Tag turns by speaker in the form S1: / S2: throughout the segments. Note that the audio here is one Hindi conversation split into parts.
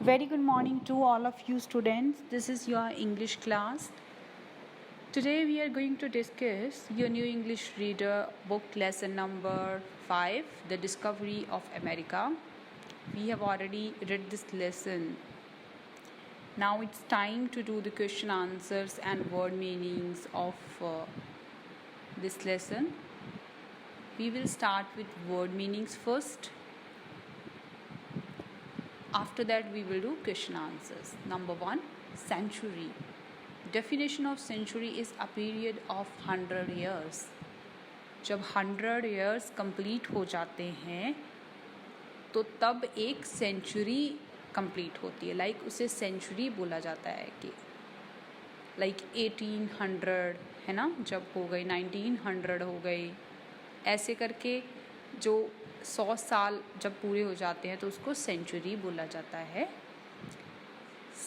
S1: Very good morning to all of you students. This is your English class. Today we are going to discuss your new English reader book lesson number 5, The Discovery of America. We have already read this lesson. Now it's time to do the question answers and word meanings of this lesson. We will start with word meanings first. After that we will do question answers. Number 1, century. Definition of century is a period of 100 years. जब 100 years complete हो जाते हैं तो तब एक सेंचुरी complete होती है. लाइक उसे सेंचुरी बोला जाता है कि लाइक 1800 है ना, जब हो गई 1900 हो गई, ऐसे करके जो 100 साल जब पूरे हो जाते हैं तो उसको सेंचुरी बोला जाता है.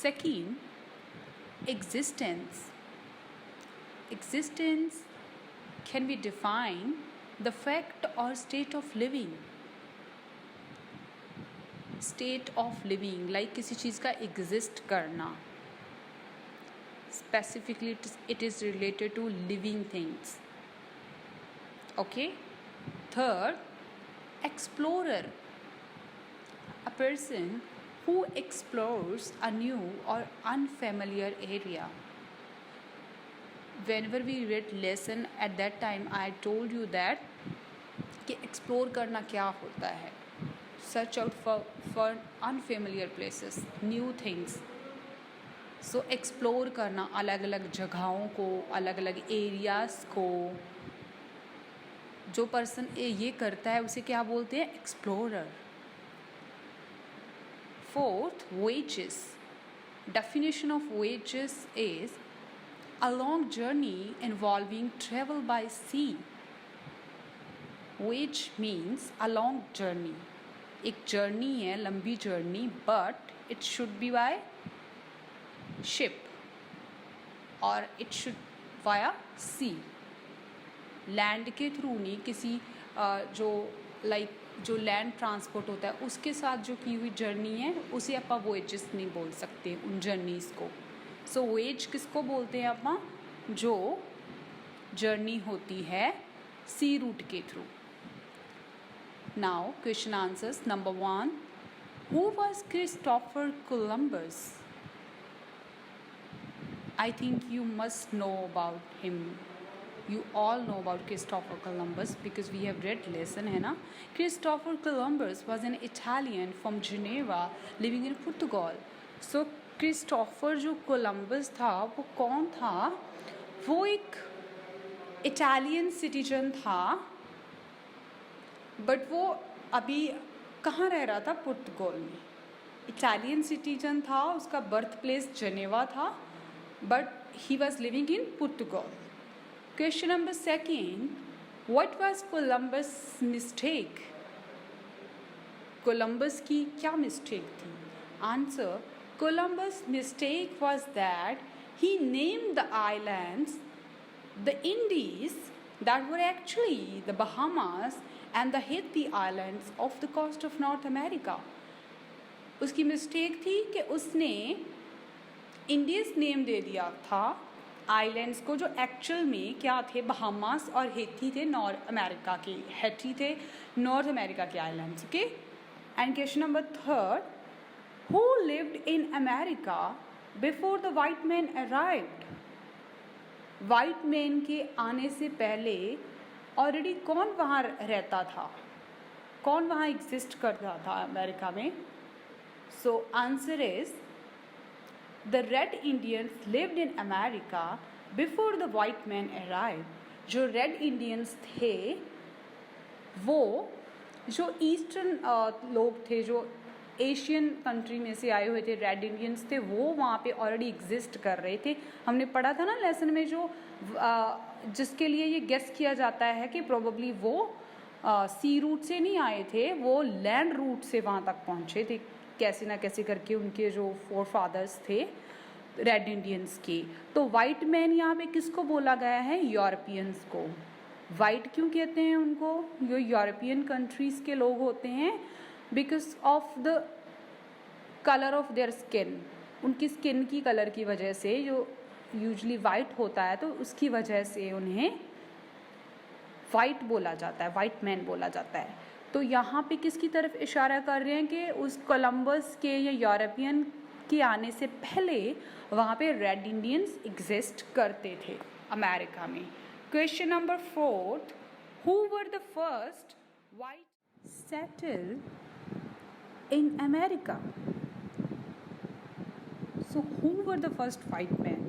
S1: Second, existence. Existence can be define the fact और state of living. State of living like किसी चीज़ का एग्जिस्ट करना. Specifically it is related to living things. Okay. Third, explorer. A person who explores a new or unfamiliar area. Whenever we read lesson at that time I told you that कि explore करना क्या होता है. Search out for unfamiliar places, new things. So explore करना अलग अलग जगहों को, अलग अलग areas को. जो पर्सन ये करता है उसे क्या बोलते हैं? Explorer. Fourth, voyages. Definition of voyages is a long journey involving travel by sea. Voyage means a long journey. एक जर्नी है, लंबी journey, but it should be by ship और it should via sea. Land के थ्रू नहीं, किसी जो लैंड ट्रांसपोर्ट होता है उसके साथ जो की हुई जर्नी है उसे आप वेजेस नहीं बोल सकते उन जर्नीज़ को. सो वेज किसको बोलते हैं आप? जो जर्नी होती है सी रूट के through. Now question answers. Number 1, who was Christopher Columbus? I think you must know about him. You all know about Christopher Columbus because we have read lesson, है ना. Christopher Columbus was an Italian from Geneva living in Portugal. So Christopher जो कोलम्बस था वो कौन था? वो एक इटालियन सिटीजन था, बट वो अभी कहाँ रह रहा था? पुर्तगाल में. इटालियन सिटीजन था, उसका बर्थ प्लेस जनेवा था, but he was living in Portugal. Question number 2, what was Columbus' mistake? Columbus की क्या mistake थी? Answer, Columbus' mistake was that he named the islands the Indies that were actually the Bahamas and the Haiti Islands off the coast of North America. उसकी mistake थी कि उसने इंडीज नेम दे दिया था आइलैंड्स को, जो एक्चुअल में क्या थे? बहामास और हेथी थे, नॉर्थ अमेरिका के. हेथी थे नॉर्थ अमेरिका के islands. Okay. And question number 3, who lived in America before the white man arrived? White man के आने से पहले ऑलरेडी कौन वहाँ रहता था? कौन वहाँ एग्जिस्ट करता था अमेरिका में? So answer is The Red Indians lived in America before the white men arrived. जो Red Indians थे वो जो ईस्टर्न लोग थे, जो एशियन कंट्री में से आए हुए थे, रेड इंडियंस थे, वो वहाँ पे ऑलरेडी एग्जिस्ट कर रहे थे. हमने पढ़ा था ना लेसन में, जो जिसके लिए ये गेस किया जाता है कि प्रोबेबली वो सी रूट से नहीं आए थे, वो लैंड रूट से वहाँ तक पहुँचे थे कैसे ना कैसे करके. उनके जो फोर फादर्स थे रेड इंडियंस के. तो वाइट मैन यहाँ पे किसको बोला गया है? यूरोपियंस को. वाइट क्यों कहते हैं उनको? जो यूरोपियन कंट्रीज़ के लोग होते हैं, because of the colour of their skin, उनकी स्किन की कलर की वजह से, जो यूजली वाइट होता है तो उसकी वजह से उन्हें वाइट बोला जाता है, वाइट मैन बोला जाता है। तो यहाँ पे किसकी तरफ इशारा कर रहे हैं कि उस कोलंबस के या यूरोपियन के आने से पहले वहाँ पे रेड इंडियंस एग्जिस्ट करते थे अमेरिका में। Question number 4, who were the first white settle in America? So who were the first white man?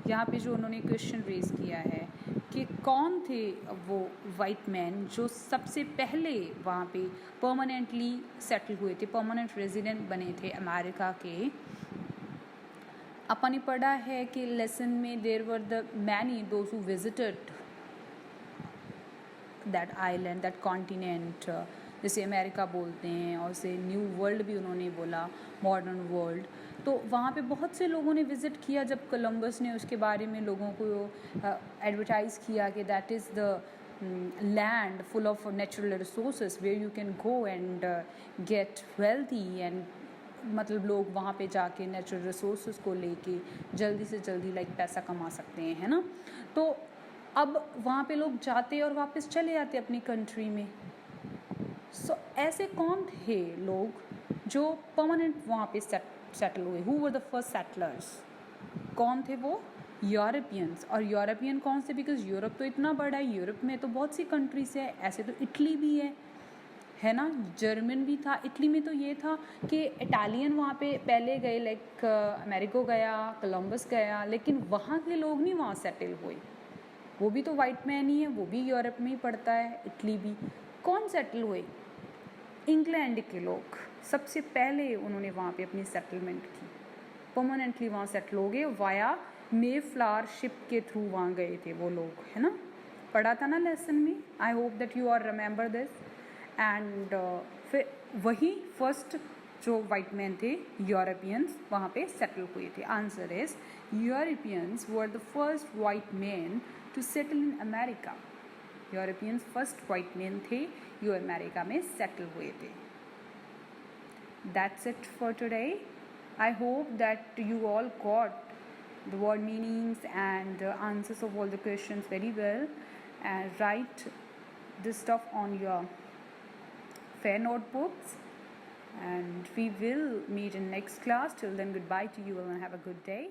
S1: यहाँ पे जो उन्होंने क्वेश्चन रेज किया है कि कौन थे वो वाइट मैन जो सबसे पहले वहाँ पे परमानेंटली सेटल हुए थे, परमानेंट रेजिडेंट बने थे अमेरिका के। अपन ने पढ़ा है कि लेसन में there were the many those who visited that island, that continent, जैसे अमेरिका बोलते हैं और उसे न्यू वर्ल्ड भी उन्होंने बोला, मॉडर्न वर्ल्ड। तो वहाँ पे बहुत से लोगों ने विज़िट किया जब कोलंबस ने उसके बारे में लोगों को एडवर्टाइज़ किया कि that is the land full of natural resources where you can go and get wealthy and मतलब लोग वहाँ पे जाके नेचुरल रिसोर्सेज को लेके जल्दी से जल्दी लाइक पैसा कमा सकते हैं, है ना। तो अब वहाँ पे लोग जाते और वापस चले आते अपनी कंट्री में। सो ऐसे कौन थे लोग जो परमानेंट वहाँ पे सेटल हुए? Who were the first settlers? कौन थे वो? यूरोपियंस। और यूरोपियन कौन से? बिकॉज यूरोप तो इतना बड़ा है, यूरोप में तो बहुत सी कंट्रीज है, ऐसे तो इटली भी है ना, जर्मन भी था। इटली में तो ये था कि इटालियन वहाँ पे पहले गए, लाइक अमेरिको गया, कोलंबस गया, लेकिन वहाँ के लोग नहीं वहाँ सेटल हुए। वो भी तो वाइट मैन ही है, वो भी यूरोप में ही पड़ता है, इटली भी। कौन सेटल हुए? इंग्लैंड के लोग सबसे पहले उन्होंने वहाँ पे अपनी सेटलमेंट की, परमानेंटली वहाँ सेटल हो गए, वाया मेफ्लावर शिप के थ्रू वहाँ गए थे वो लोग, है ना। पढ़ा था ना लेसन में। I hope that you are remember this. And फिर वही फर्स्ट जो वाइट मैन थे यूरोपियंस वहाँ पे सेटल हुए थे। Answer is Europeans were the first white man to settle in America. Europeans first white man थे जो अमेरिका में सेटल हुए थे। That's it for today. I hope that you all got the word meanings and answers of all the questions very well, and write this stuff on your fair notebooks, and we will meet in next class. Till then, goodbye to you all and have a good day.